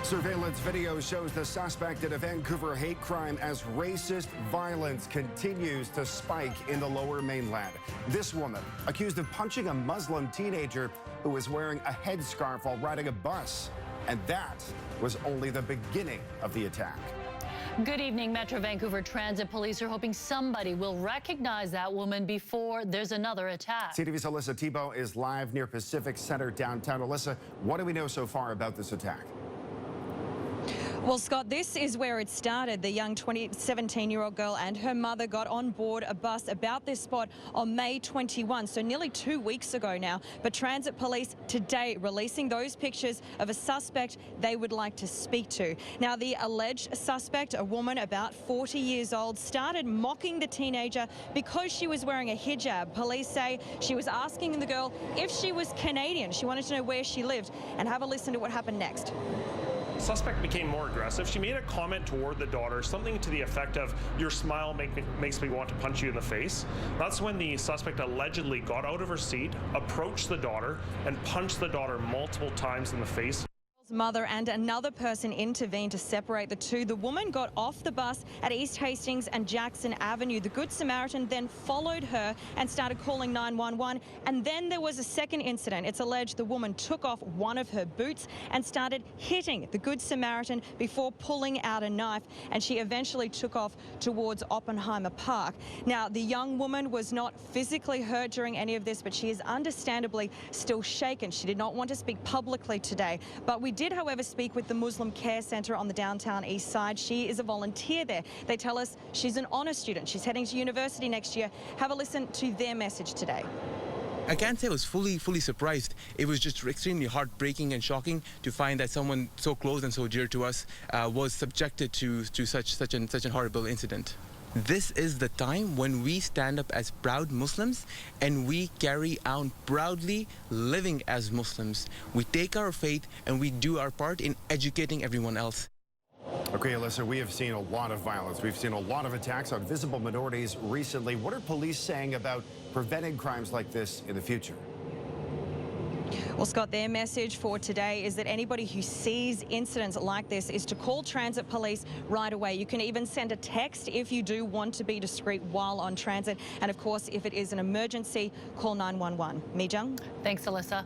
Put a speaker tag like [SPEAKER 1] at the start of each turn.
[SPEAKER 1] Surveillance video shows the suspect in a Vancouver hate crime as racist violence continues to spike in the Lower Mainland. This woman accused of punching a Muslim teenager who was wearing a headscarf while riding a bus. And that was only the beginning of the attack.
[SPEAKER 2] Good evening. Metro Vancouver Transit Police are hoping somebody will recognize that woman before there's another attack.
[SPEAKER 1] CTV's Alyssa Thibault is live near Pacific Center downtown. Alyssa, what do we know so far about this attack?
[SPEAKER 3] Well, Scott, this is where it started. The young 17-year-old girl and her mother got on board a bus about this spot on May 21, so nearly 2 weeks ago now. But Transit Police today releasing those pictures of a suspect they would like to speak to. Now, the alleged suspect, a woman about 40 years old, started mocking the teenager because she was wearing a hijab. Police say she was asking the girl if she was Canadian. She wanted to know where she lived. And have a listen to what happened next.
[SPEAKER 4] Suspect became more aggressive. She made a comment toward the daughter, something to the effect of, "Your smile makes me want to punch you in the face." That's when the suspect allegedly got out of her seat, approached the daughter, and punched the daughter multiple times in the face.
[SPEAKER 3] Mother and another person intervened to separate the two. The woman got off the bus at East Hastings and Jackson Avenue. The Good Samaritan then followed her and started calling 911. And then there was a second incident. It's alleged the woman took off one of her boots and started hitting the Good Samaritan before pulling out a knife. And she eventually took off towards Oppenheimer Park. Now, the young woman was not physically hurt during any of this, but she is understandably still shaken. She did not want to speak publicly today, but we did, however, speak with the Muslim Care Centre on the downtown east side. She is a volunteer there. They tell us she's an honour student. She's heading to university next year. Have a listen to their message today.
[SPEAKER 5] I can't say I was fully surprised. It was just extremely heartbreaking and shocking to find that someone so close and so dear to us was subjected to such an horrible incident. This is the time when we stand up as proud Muslims and we carry on proudly living as Muslims. We take our faith and we do our part in educating everyone else.
[SPEAKER 1] Okay, Alyssa, we have seen a lot of violence. We've seen a lot of attacks on visible minorities recently. What are police saying about preventing crimes like this in the future?
[SPEAKER 3] Well, Scott, their message for today is that anybody who sees incidents like this is to call Transit Police right away. You can even send a text if you do want to be discreet while on transit. And of course, if it is an emergency, call 911. Mijung?
[SPEAKER 2] Thanks, Alyssa.